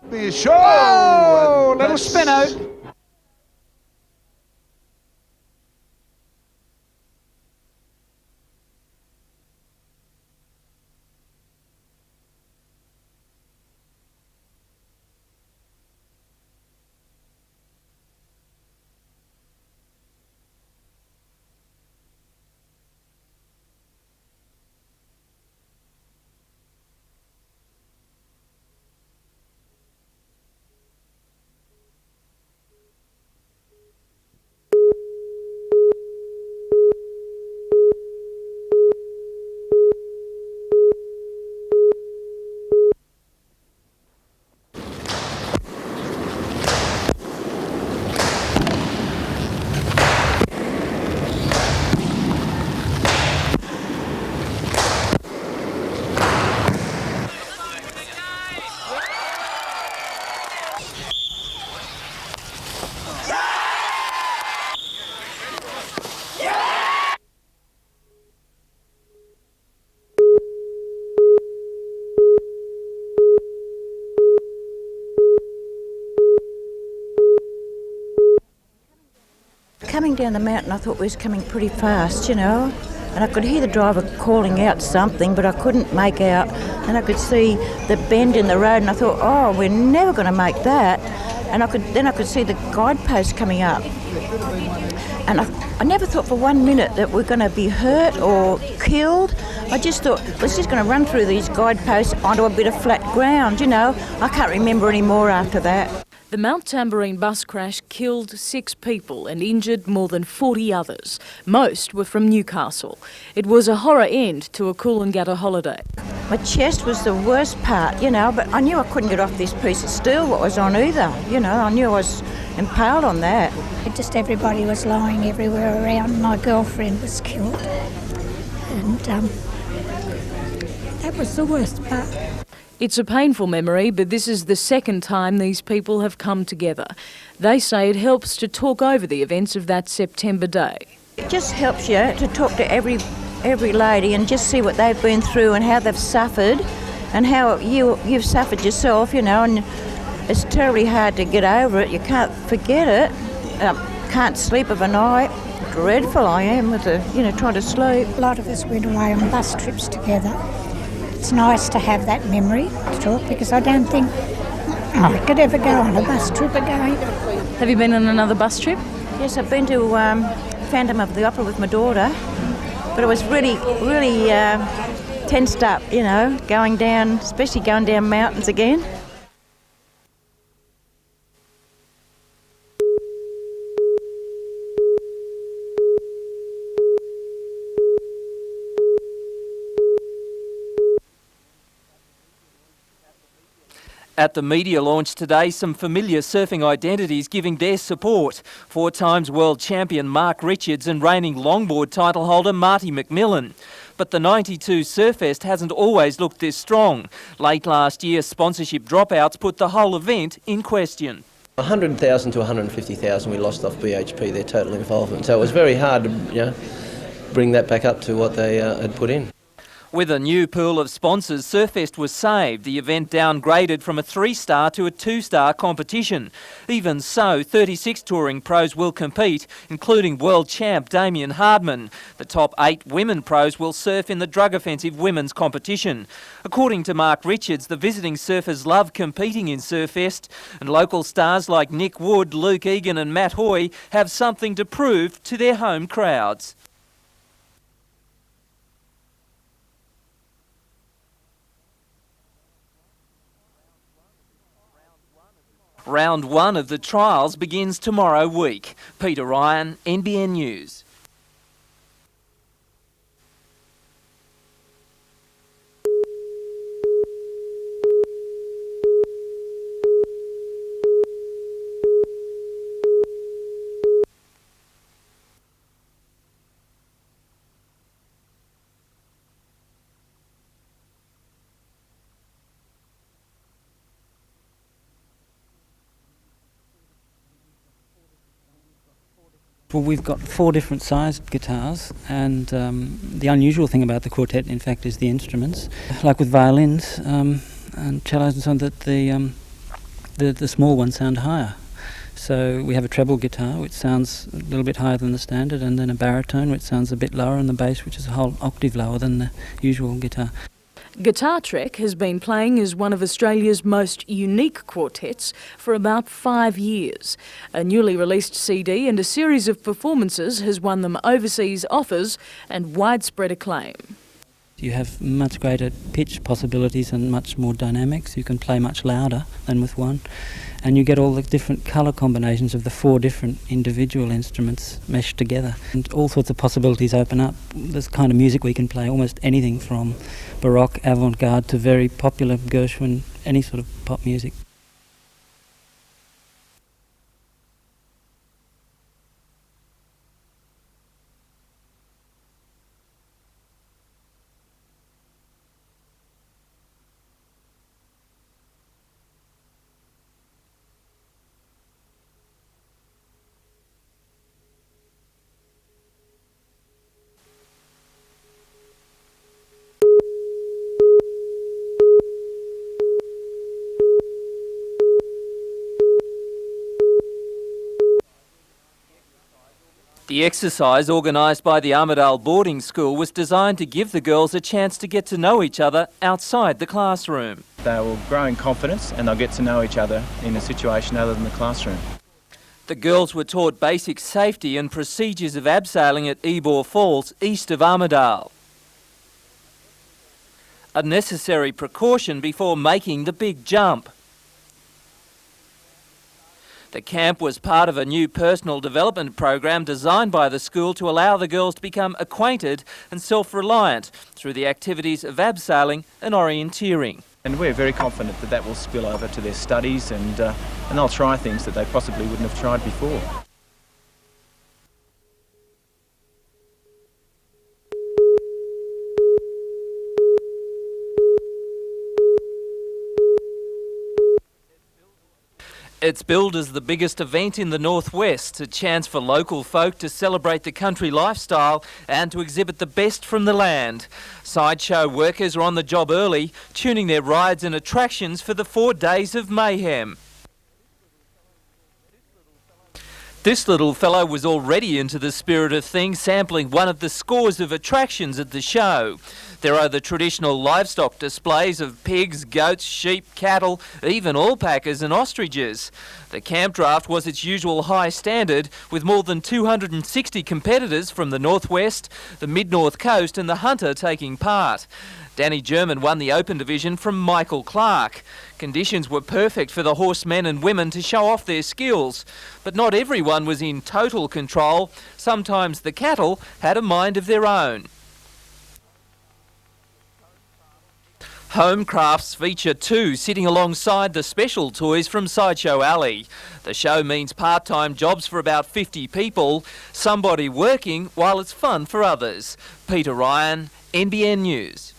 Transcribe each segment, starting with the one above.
Be a show! Oh, little spin out. Coming down the mountain, I thought we was coming pretty fast, and I could hear the driver calling out something, but I couldn't make out, and I could see the bend in the road, and I thought, oh, we're never going to make that, and I could see the guidepost coming up, and I never thought for 1 minute that we're going to be hurt or killed. I just thought, let's just going to run through these guideposts onto a bit of flat ground, I can't remember any more after that. The Mount Tamborine bus crash killed 6 people and injured more than 40 others. Most were from Newcastle. It was a horror end to a Coolangatta holiday. My chest was the worst part, but I knew I couldn't get off this piece of steel what was on either. I knew I was impaled on that. Just everybody was lying everywhere around. My girlfriend was killed. And that was the worst part. It's a painful memory, but this is the second time these people have come together. They say it helps to talk over the events of that September day. It just helps you to talk to every lady and just see what they've been through and how they've suffered and how you've suffered yourself, and it's terribly hard to get over it. You can't forget it. Can't sleep of a night. Dreadful I am with trying to sleep. A lot of us went away on bus trips together. It's nice to have that memory to talk, because I don't think I could ever go on a bus trip again. Have you been on another bus trip? Yes, I've been to Phantom of the Opera with my daughter, but it was really, really tensed up, going down, especially going down mountains again. At the media launch today, some familiar surfing identities giving their support. 4 times world champion Mark Richards and reigning longboard title holder Marty McMillan. But the 92 Surfest hasn't always looked this strong. Late last year, sponsorship dropouts put the whole event in question. 100,000 to 150,000 we lost off BHP, their total involvement. So it was very hard to bring that back up to what they had put in. With a new pool of sponsors, Surfest was saved. The event downgraded from a 3-star to a 2-star competition. Even so, 36 touring pros will compete, including world champ Damien Hardman. The top 8 women pros will surf in the drug offensive women's competition. According to Mark Richards, the visiting surfers love competing in Surfest, and local stars like Nick Wood, Luke Egan and Matt Hoy have something to prove to their home crowds. Round 1 of the trials begins tomorrow week. Peter Ryan, NBN News. Well, we've got 4 different sized guitars, and the unusual thing about the quartet, in fact, is the instruments. Like with violins and cellos and so on, that the the small ones sound higher. So we have a treble guitar, which sounds a little bit higher than the standard, and then a baritone, which sounds a bit lower, and the bass, which is a whole octave lower than the usual guitar. Guitar Trek has been playing as one of Australia's most unique quartets for about 5 years. A newly released CD and a series of performances has won them overseas offers and widespread acclaim. You have much greater pitch possibilities and much more dynamics. You can play much louder than with one. And you get all the different colour combinations of the 4 different individual instruments meshed together. And all sorts of possibilities open up. This kind of music we can play, almost anything from Baroque, avant-garde to very popular Gershwin, any sort of pop music. The exercise, organised by the Armidale boarding school, was designed to give the girls a chance to get to know each other outside the classroom. They will grow in confidence and they'll get to know each other in a situation other than the classroom. The girls were taught basic safety and procedures of abseiling at Ebor Falls, east of Armidale. A necessary precaution before making the big jump. The camp was part of a new personal development program designed by the school to allow the girls to become acquainted and self-reliant through the activities of abseiling and orienteering. And we're very confident that that will spill over to their studies and they'll try things that they possibly wouldn't have tried before. It's billed as the biggest event in the northwest, a chance for local folk to celebrate the country lifestyle and to exhibit the best from the land. Sideshow workers are on the job early, tuning their rides and attractions for the 4 days of mayhem. This little fellow was already into the spirit of things, sampling one of the scores of attractions at the show. There are the traditional livestock displays of pigs, goats, sheep, cattle, even alpacas and ostriches. The camp draft was its usual high standard, with more than 260 competitors from the northwest, the mid-north coast and the Hunter taking part. Danny German won the open division from Michael Clark. Conditions were perfect for the horsemen and women to show off their skills. But not everyone was in total control. Sometimes the cattle had a mind of their own. Home crafts feature too, sitting alongside the special toys from Sideshow Alley. The show means part-time jobs for about 50 people, somebody working while it's fun for others. Peter Ryan, NBN News.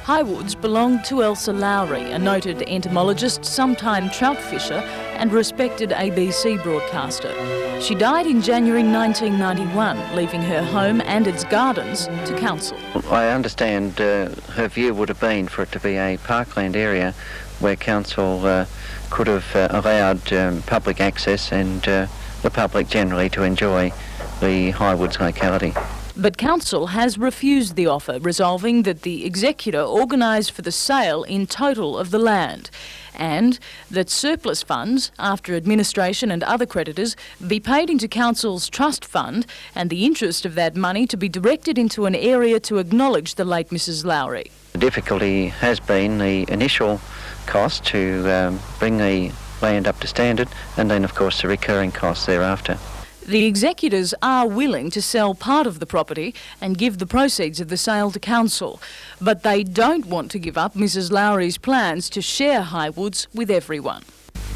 Highwoods belonged to Elsa Lowry, a noted entomologist, sometime trout fisher and respected ABC broadcaster. She died in January 1991, leaving her home and its gardens to council. I understand her view would have been for it to be a parkland area where council could have allowed public access and the public generally to enjoy the Highwoods locality. But council has refused the offer, resolving that the executor organise for the sale in total of the land and that surplus funds, after administration and other creditors, be paid into council's trust fund and the interest of that money to be directed into an area to acknowledge the late Mrs Lowry. The difficulty has been the initial cost to bring the land up to standard and then of course the recurring costs thereafter. The executors are willing to sell part of the property and give the proceeds of the sale to council, but they don't want to give up Mrs Lowry's plans to share Highwoods with everyone.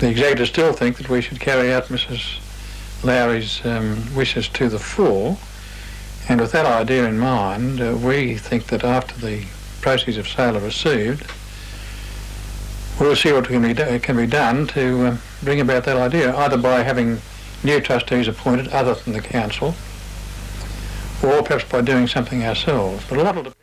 The executors still think that we should carry out Mrs Lowry's wishes to the full, and with that idea in mind, we think that after the proceeds of sale are received, we'll see what can be done to bring about that idea, either by having new trustees appointed other than the council, or perhaps by doing something ourselves. But a lot will depend.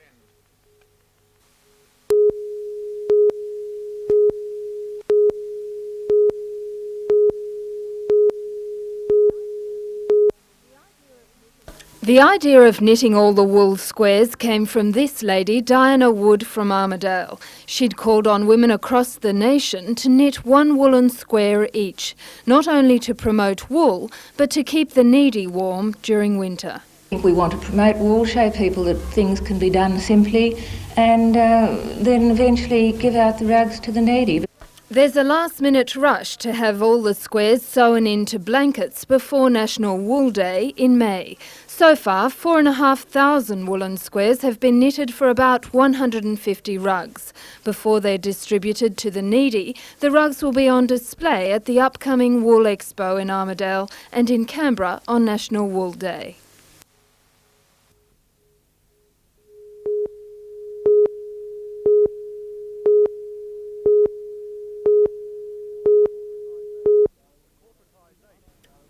The idea of knitting all the wool squares came from this lady, Diana Wood from Armidale. She'd called on women across the nation to knit one woolen square each, not only to promote wool, but to keep the needy warm during winter. I think we want to promote wool, show people that things can be done simply, and then eventually give out the rugs to the needy. There's a last-minute rush to have all the squares sewn into blankets before National Wool Day in May. So far, 4,500 woolen squares have been knitted for about 150 rugs. Before they're distributed to the needy, the rugs will be on display at the upcoming Wool Expo in Armidale and in Canberra on National Wool Day.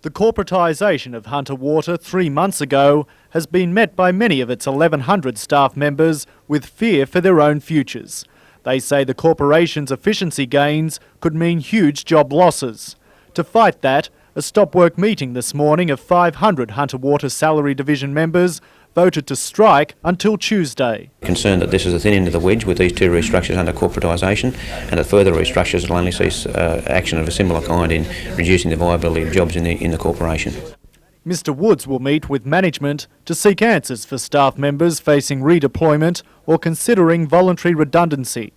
The corporatisation of Hunter Water 3 months ago has been met by many of its 1,100 staff members with fear for their own futures. They say the corporation's efficiency gains could mean huge job losses. To fight that, a stop-work meeting this morning of 500 Hunter Water Salary Division members voted to strike until Tuesday. Concerned that this is the thin end of the wedge with these two restructures under corporatisation, and that further restructures will only see action of a similar kind in reducing the viability of jobs in the corporation. Mr Woods will meet with management to seek answers for staff members facing redeployment or considering voluntary redundancy.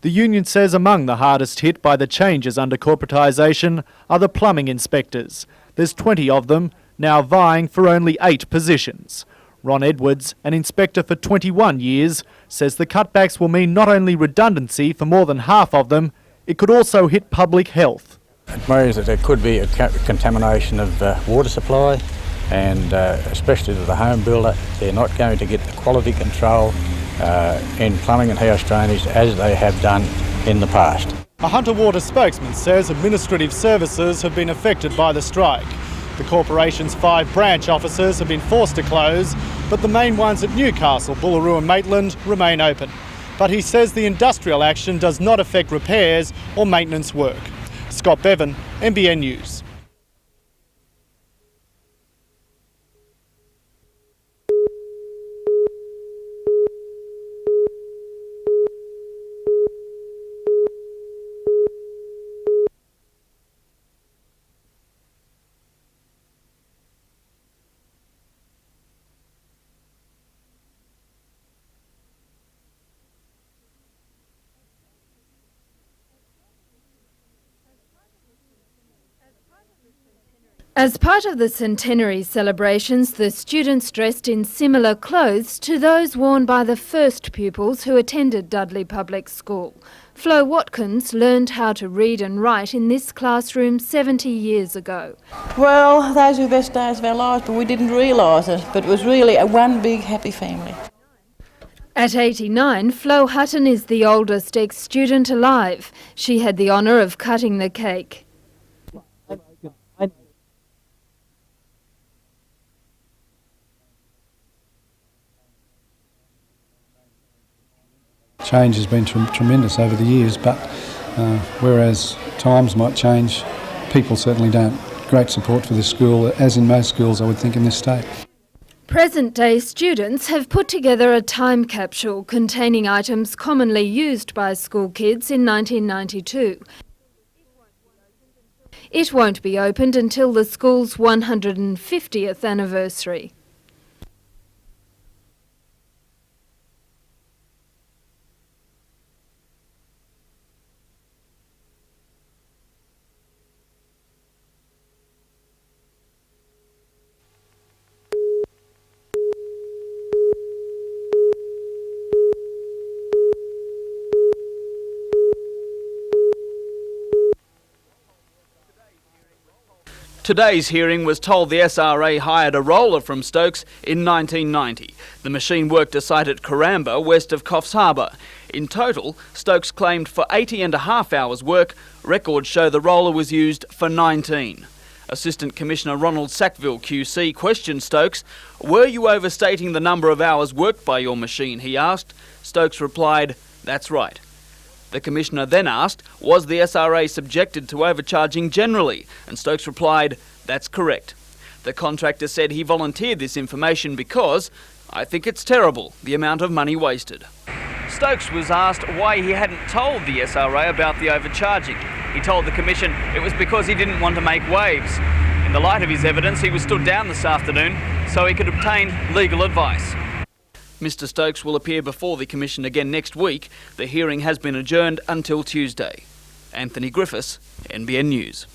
The union says among the hardest hit by the changes under corporatisation are the plumbing inspectors. There's 20 of them, now vying for only 8 positions. Ron Edwards, an inspector for 21 years, says the cutbacks will mean not only redundancy for more than half of them, it could also hit public health. It means that there could be a contamination of water supply, and especially to the home builder, they're not going to get the quality control in plumbing and house drainage as they have done in the past. A Hunter Water spokesman says administrative services have been affected by the strike. The corporation's 5 branch offices have been forced to close, but the main ones at Newcastle, Bullaroo and Maitland remain open. But he says the industrial action does not affect repairs or maintenance work. Scott Bevan, NBN News. As part of the centenary celebrations, the students dressed in similar clothes to those worn by the first pupils who attended Dudley Public School. Flo Watkins learned how to read and write in this classroom 70 years ago. Well, those were the best days of our lives, but we didn't realise it. But it was really one big happy family. At 89, Flo Hutton is the oldest ex-student alive. She had the honour of cutting the cake. Change has been tremendous over the years, but whereas times might change, people certainly don't. Great support for this school, as in most schools I would think in this state. Present-day students have put together a time capsule containing items commonly used by school kids in 1992. It won't be opened until the school's 150th anniversary. Today's hearing was told the SRA hired a roller from Stokes in 1990. The machine worked a site at Karamba, west of Coffs Harbour. In total, Stokes claimed for 80.5 hours work. Records show the roller was used for 19. Assistant Commissioner Ronald Sackville QC questioned Stokes. "Were you overstating the number of hours worked by your machine?" he asked. Stokes replied, "That's right." The Commissioner then asked, was the SRA subjected to overcharging generally? And Stokes replied, "That's correct." The contractor said he volunteered this information because, "I think it's terrible, the amount of money wasted." Stokes was asked why he hadn't told the SRA about the overcharging. He told the Commission it was because he didn't want to make waves. In the light of his evidence, he was stood down this afternoon so he could obtain legal advice. Mr Stokes will appear before the Commission again next week. The hearing has been adjourned until Tuesday. Anthony Griffiths, NBN News.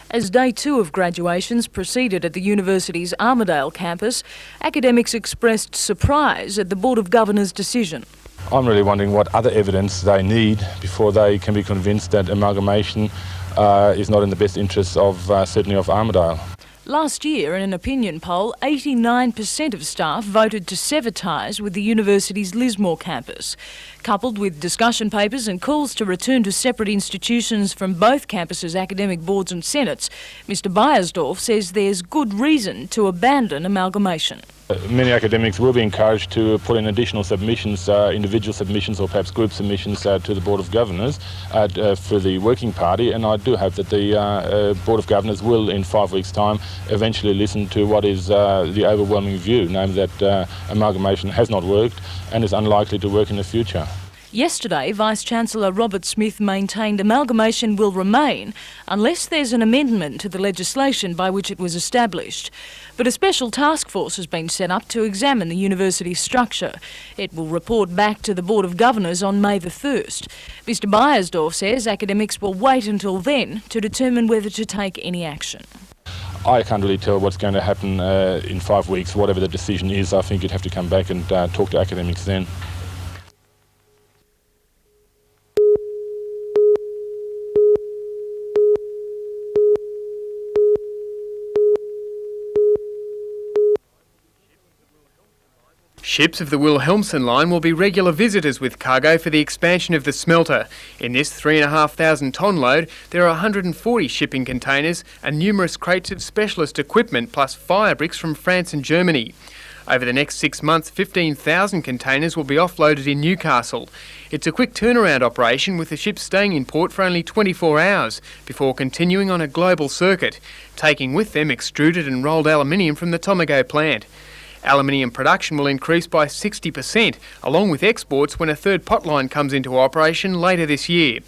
As day 2 of graduations proceeded at the university's Armidale campus, academics expressed surprise at the Board of Governors' decision. I'm really wondering what other evidence they need before they can be convinced that amalgamation is not in the best interests of certainly of Armidale. Last year, in an opinion poll, 89% of staff voted to sever ties with the university's Lismore campus. Coupled with discussion papers and calls to return to separate institutions from both campuses' academic boards and senates, Mr Beiersdorf says there's good reason to abandon amalgamation. Many academics will be encouraged to put in additional submissions, individual submissions or perhaps group submissions to the Board of Governors for the Working Party, and I do hope that the Board of Governors will, in 5 weeks' time, eventually listen to what is the overwhelming view, namely that amalgamation has not worked and is unlikely to work in the future. Yesterday, Vice-Chancellor Robert Smith maintained amalgamation will remain unless there's an amendment to the legislation by which it was established. But a special task force has been set up to examine the university's structure. It will report back to the Board of Governors on May the 1st. Mr Beiersdorf says academics will wait until then to determine whether to take any action. I can't really tell what's going to happen in 5 weeks. Whatever the decision is, I think you'd have to come back and talk to academics then. Ships of the Wilhelmsen line will be regular visitors with cargo for the expansion of the smelter. In this 3,500 tonne load, there are 140 shipping containers and numerous crates of specialist equipment plus fire bricks from France and Germany. Over the next 6 months, 15,000 containers will be offloaded in Newcastle. It's a quick turnaround operation with the ships staying in port for only 24 hours before continuing on a global circuit, taking with them extruded and rolled aluminium from the Tomago plant. Aluminium production will increase by 60%, along with exports when a third potline comes into operation later this year.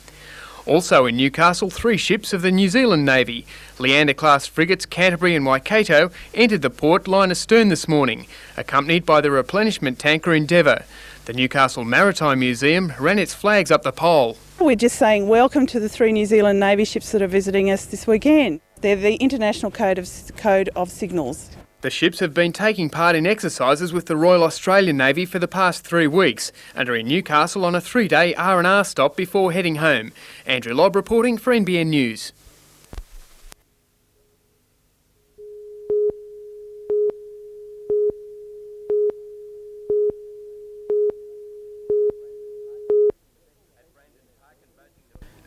Also in Newcastle, 3 ships of the New Zealand Navy, Leander-class frigates Canterbury and Waikato, entered the port line astern this morning, accompanied by the replenishment tanker Endeavour. The Newcastle Maritime Museum ran its flags up the pole. We're just saying welcome to the 3 New Zealand Navy ships that are visiting us this weekend. They're the International Code of Signals. The ships have been taking part in exercises with the Royal Australian Navy for the past 3 weeks and are in Newcastle on a 3-day R&R stop before heading home. Andrew Lobb reporting for NBN News.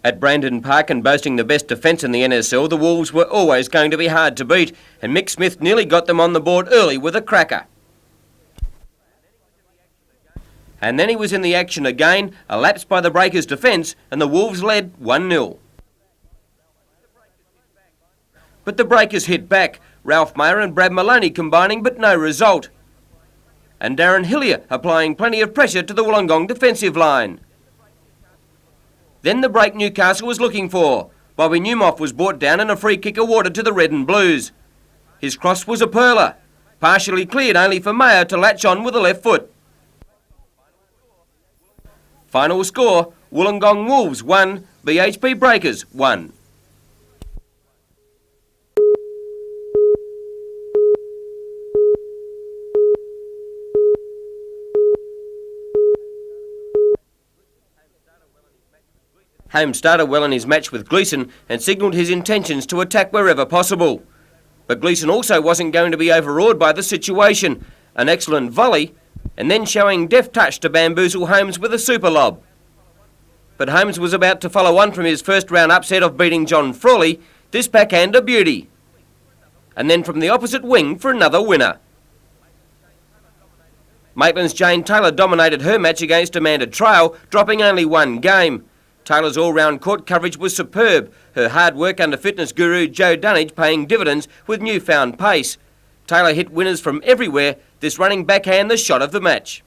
At Brandon Park and boasting the best defence in the NSL, the Wolves were always going to be hard to beat, and Mick Smith nearly got them on the board early with a cracker. And then he was in the action again, a lapse by the Breakers' defence, and the Wolves led 1-0. But the Breakers hit back, Ralph Mayer and Brad Maloney combining, but no result. And Darren Hillier applying plenty of pressure to the Wollongong defensive line. Then the break Newcastle was looking for. Bobby Newmoff was brought down and a free kick awarded to the Red and Blues. His cross was a perler, partially cleared only for Mayer to latch on with the left foot. Final score, Wollongong Wolves 1, BHP Breakers 1. Holmes started well in his match with Gleeson and signalled his intentions to attack wherever possible. But Gleeson also wasn't going to be overawed by the situation. An excellent volley, and then showing deft touch to bamboozle Holmes with a super lob. But Holmes was about to follow on from his first round upset of beating John Frawley, this backhand a beauty. And then from the opposite wing for another winner. Maitland's Jane Taylor dominated her match against Amanda Trail, dropping only one game. Taylor's all-round court coverage was superb, her hard work under fitness guru Joe Dunnage paying dividends with newfound pace. Taylor hit winners from everywhere, this running backhand the shot of the match.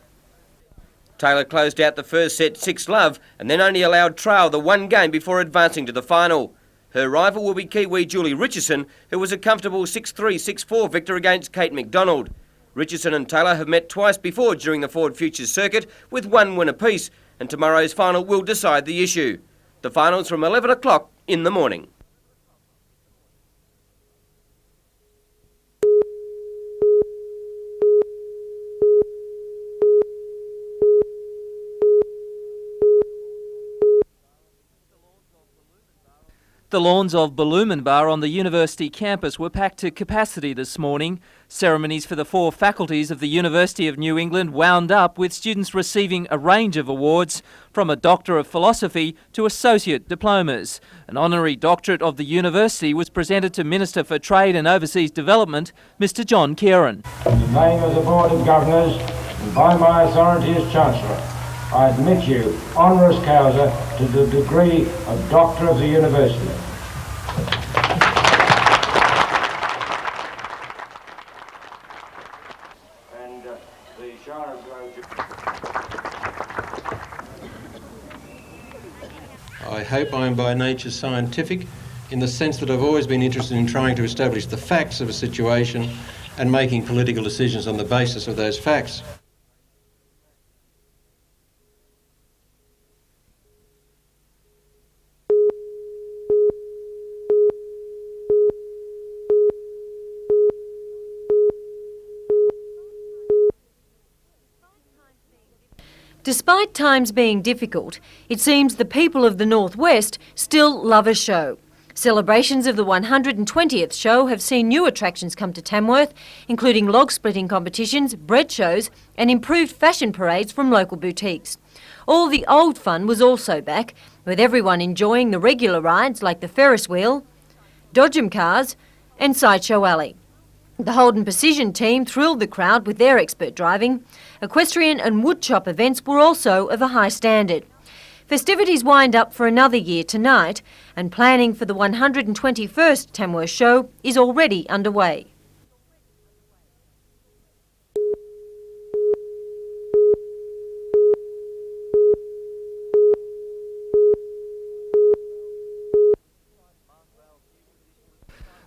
Taylor closed out the first set 6-love and then only allowed Trail the one game before advancing to the final. Her rival will be Kiwi Julie Richardson, who was a comfortable 6-3, 6-4 victor against Kate McDonald. Richardson and Taylor have met twice before during the Ford Futures circuit with one win apiece, and tomorrow's final will decide the issue. The final's from 11 o'clock in the morning. The lawns of Ballumenbar on the university campus were packed to capacity this morning. Ceremonies for the 4 faculties of the University of New England wound up with students receiving a range of awards, from a Doctor of Philosophy to Associate Diplomas. An honorary doctorate of the university was presented to Minister for Trade and Overseas Development, Mr John Kieran. In the name of the Board of Governors and by my authority as Chancellor, I admit you, honoris causa, to the degree of Doctor of the University. And the Shire of I hope I am by nature scientific in the sense that I've always been interested in trying to establish the facts of a situation and making political decisions on the basis of those facts. Despite times being difficult, it seems the people of the Northwest still love a show. Celebrations of the 120th show have seen new attractions come to Tamworth, including log-splitting competitions, bread shows and improved fashion parades from local boutiques. All the old fun was also back, with everyone enjoying the regular rides like the Ferris wheel, Dodgem cars and Sideshow Alley. The Holden Precision team thrilled the crowd with their expert driving. Equestrian and woodchop events were also of a high standard. Festivities wind up for another year tonight, and planning for the 121st Tamworth show is already underway.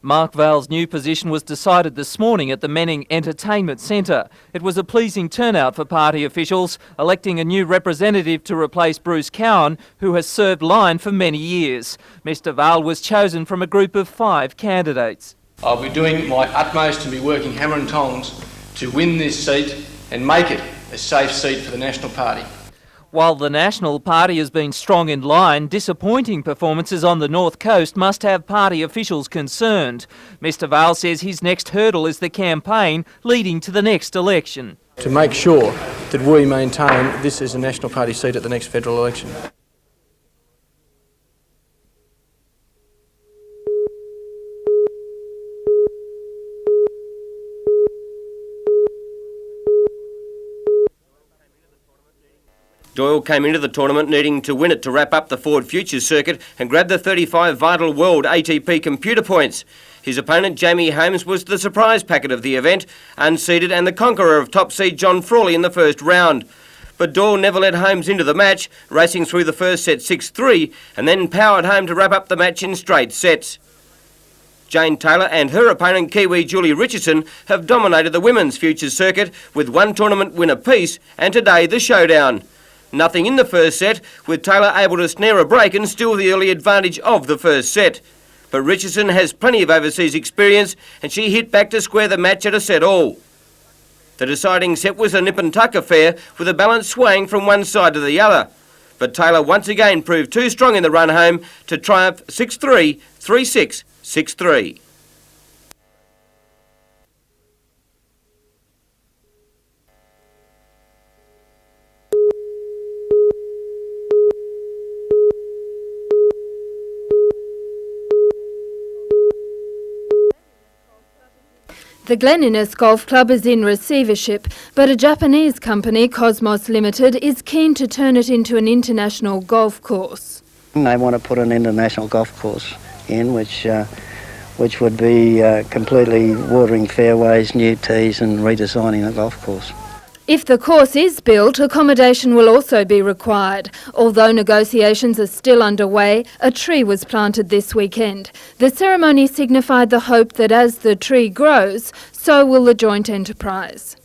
Mark Vale's new position was decided this morning at the Menning Entertainment Centre. It was a pleasing turnout for party officials, electing a new representative to replace Bruce Cowan, who has served line for many years. Mr Vale was chosen from a group of 5 candidates. I'll be doing my utmost to be working hammer and tongs to win this seat and make it a safe seat for the National Party. While the National Party has been strong in line, disappointing performances on the North Coast must have party officials concerned. Mr Vale says his next hurdle is the campaign leading to the next election. To make sure that we maintain this as a National Party seat at the next federal election. Doyle came into the tournament needing to win it to wrap up the Ford Futures circuit and grab the 35 Vital World ATP computer points. His opponent, Jamie Holmes, was the surprise packet of the event, unseeded and the conqueror of top seed John Frawley in the first round. But Doyle never let Holmes into the match, racing through the first set 6-3 and then powered home to wrap up the match in straight sets. Jane Taylor and her opponent, Kiwi Julie Richardson, have dominated the women's Futures circuit with one tournament win apiece, and today the showdown. Nothing in the first set, with Taylor able to snare a break and steal the early advantage of the first set. But Richardson has plenty of overseas experience and she hit back to square the match at a set all. The deciding set was a nip and tuck affair with a balance swaying from one side to the other. but Taylor once again proved too strong in the run home to triumph 6-3, 3-6, 6-3. The Glen Innes Golf Club is in receivership, but a Japanese company, Cosmos Limited, is keen to turn it into an international golf course. They want to put an international golf course in, which would be completely watering fairways, new tees and redesigning the golf course. If the course is built, accommodation will also be required. Although negotiations are still underway, a tree was planted this weekend. The ceremony signified the hope that as the tree grows, so will the joint enterprise.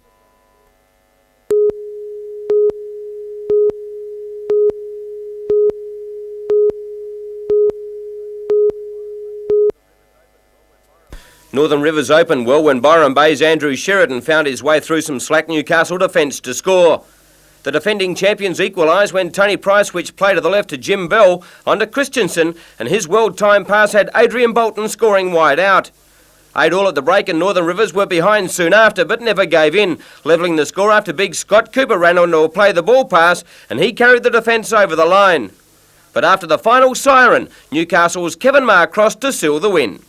Northern Rivers opened well when Byron Bay's Andrew Sheridan found his way through some slack Newcastle defence to score. The defending champions equalised when Tony Price switched play to the left to Jim Bell onto Christensen, and his world time pass had Adrian Bolton scoring wide out. 8 all at the break and Northern Rivers were behind soon after but never gave in, levelling the score after big Scott Cooper ran onto a play the ball pass and he carried the defence over the line. But after the final siren, Newcastle's Kevin Marr crossed to seal the win.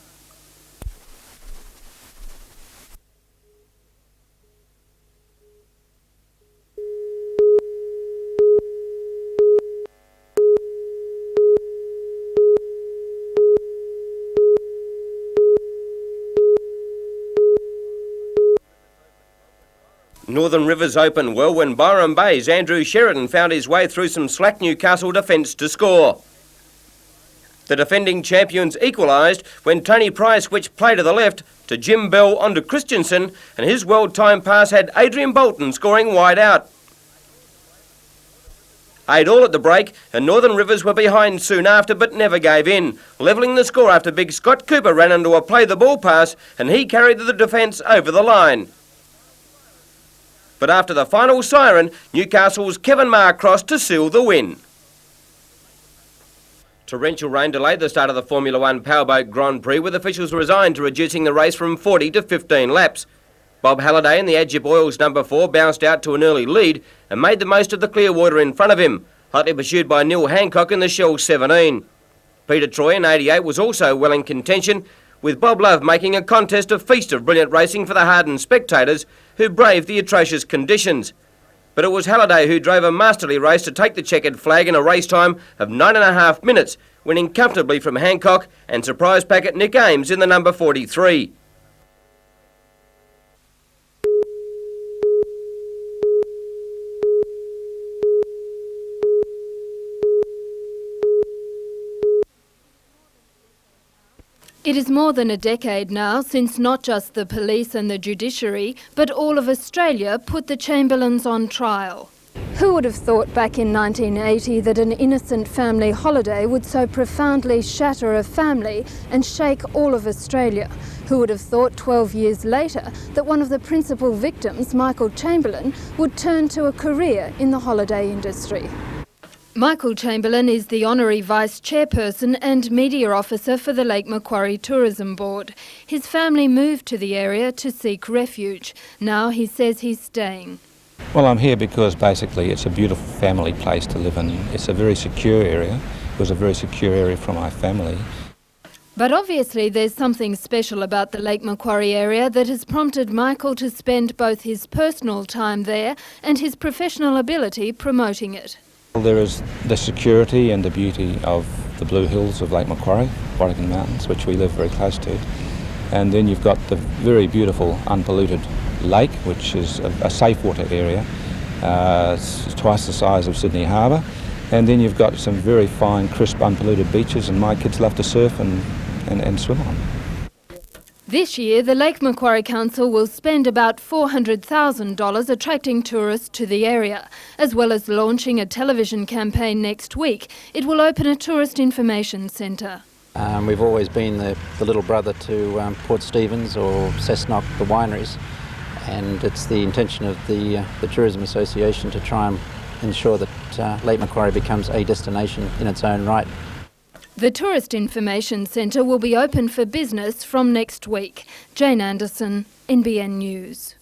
Northern Rivers opened well when Byron Bay's Andrew Sheridan found his way through some slack Newcastle defence to score. The defending champions equalised when Tony Price switched play to the left to Jim Bell onto Christensen, and his world time pass had Adrian Bolton scoring wide out. 8 all at the break and Northern Rivers were behind soon after but never gave in, levelling the score after big Scott Cooper ran into a play the ball pass and he carried the defence over the line. But after the final siren, Newcastle's Kevin Marr crossed to seal the win. Torrential rain delayed the start of the Formula One Powerboat Grand Prix, with officials resigned to reducing the race from 40 to 15 laps. Bob Halliday in the Adjip Oils number 4 bounced out to an early lead and made the most of the clear water in front of him, hotly pursued by Neil Hancock in the Shell 17. Peter Troy in 88 was also well in contention, with Bob Love making a contest a feast of brilliant racing for the hardened spectators who braved the atrocious conditions. But it was Halliday who drove a masterly race to take the checkered flag in a race time of 9.5 minutes, winning comfortably from Hancock and surprise packet Nick Ames in the number 43. It is more than a decade now since not just the police and the judiciary, but all of Australia put the Chamberlains on trial. Who would have thought back in 1980 that an innocent family holiday would so profoundly shatter a family and shake all of Australia? Who would have thought 12 years later that one of the principal victims, Michael Chamberlain, would turn to a career in the holiday industry? Michael Chamberlain is the Honorary Vice Chairperson and Media Officer for the Lake Macquarie Tourism Board. His family moved to the area to seek refuge. Now he says he's staying. Well, I'm here because basically it's a beautiful family place to live in. It's a very secure area. It was a very secure area for my family. But obviously there's something special about the Lake Macquarie area that has prompted Michael to spend both his personal time there and his professional ability promoting it. There is the security and the beauty of the Blue Hills of Lake Macquarie, Warrington Mountains, which we live very close to. And then you've got the very beautiful unpolluted lake, which is a safe water area. It's twice the size of Sydney Harbour. And then you've got some very fine, crisp, unpolluted beaches, and my kids love to surf and swim on. This year, the Lake Macquarie Council will spend about $400,000 attracting tourists to the area. As well as launching a television campaign next week, it will open a tourist information centre. We've always been the little brother to Port Stephens or Cessnock, the wineries, and it's the intention of the Tourism Association to try and ensure that Lake Macquarie becomes a destination in its own right. The Tourist Information Centre will be open for business from next week. Jane Anderson, NBN News.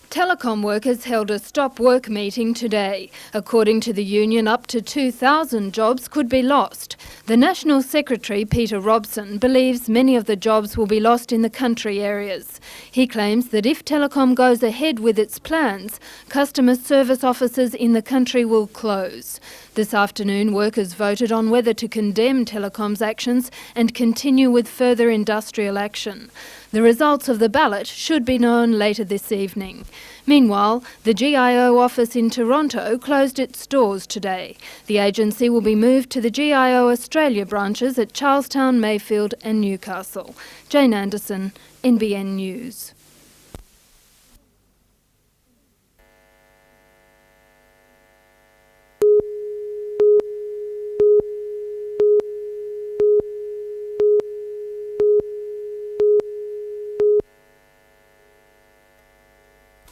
Telecom workers held a stop work meeting today. According to the union, up to 2,000 jobs could be lost. The National Secretary, Peter Robson, believes many of the jobs will be lost in the country areas. He claims that if Telecom goes ahead with its plans, customer service offices in the country will close. This afternoon, workers voted on whether to condemn Telecom's actions and continue with further industrial action. The results of the ballot should be known later this evening. Meanwhile, the GIO office in Toronto closed its doors today. The agency will be moved to the GIO Australia branches at Charlestown, Mayfield and Newcastle. Jane Anderson, NBN News.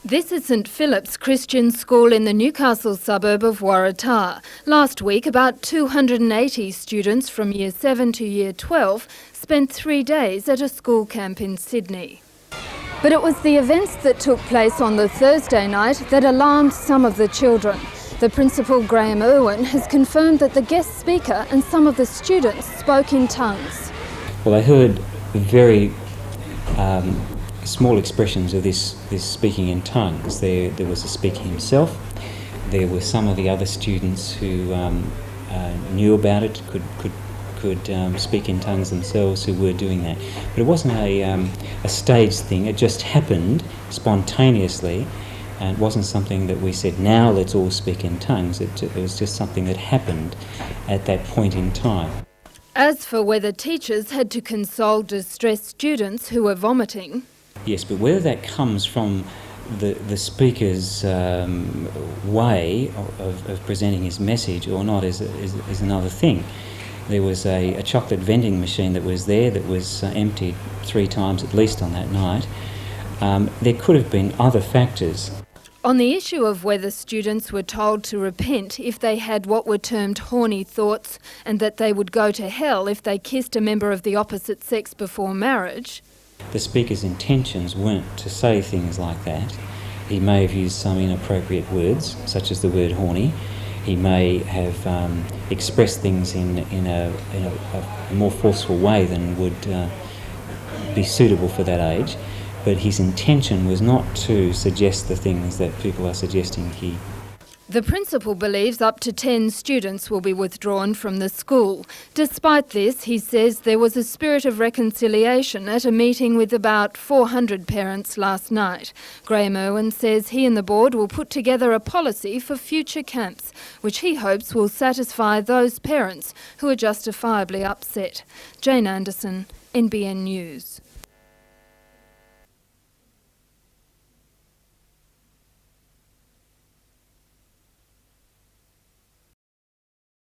This is St Philip's Christian School in the Newcastle suburb of Waratah. Last week, about 280 students from Year 7 to Year 12 spent 3 days at a school camp in Sydney. But it was the events that took place on the Thursday night that alarmed some of the children. The principal, Graham Irwin, has confirmed that the guest speaker and some of the students spoke in tongues. Well, I heard very small expressions of this speaking in tongues. There was the speaker himself. There were some of the other students who knew about it, could speak in tongues themselves, who were doing that. But it wasn't a staged thing. It just happened spontaneously, and it wasn't something that we said, now let's all speak in tongues. It was just something that happened at that point in time. As for whether teachers had to console distressed students who were vomiting, yes, but whether that comes from the speaker's way of presenting his message or not is another thing. There was a chocolate vending machine that was there that was emptied 3 times at least on that night. There could have been other factors. On the issue of whether students were told to repent if they had what were termed horny thoughts and that they would go to hell if they kissed a member of the opposite sex before marriage, the speaker's intentions weren't to say things like that. He may have used some inappropriate words, such as the word horny. He may have expressed things in a more forceful way than would be suitable for that age. But his intention was not to suggest the things that people are suggesting he. The principal believes up to 10 students will be withdrawn from the school. Despite this, he says there was a spirit of reconciliation at a meeting with about 400 parents last night. Graham Irwin says he and the board will put together a policy for future camps, which he hopes will satisfy those parents who are justifiably upset. Jane Anderson, NBN News.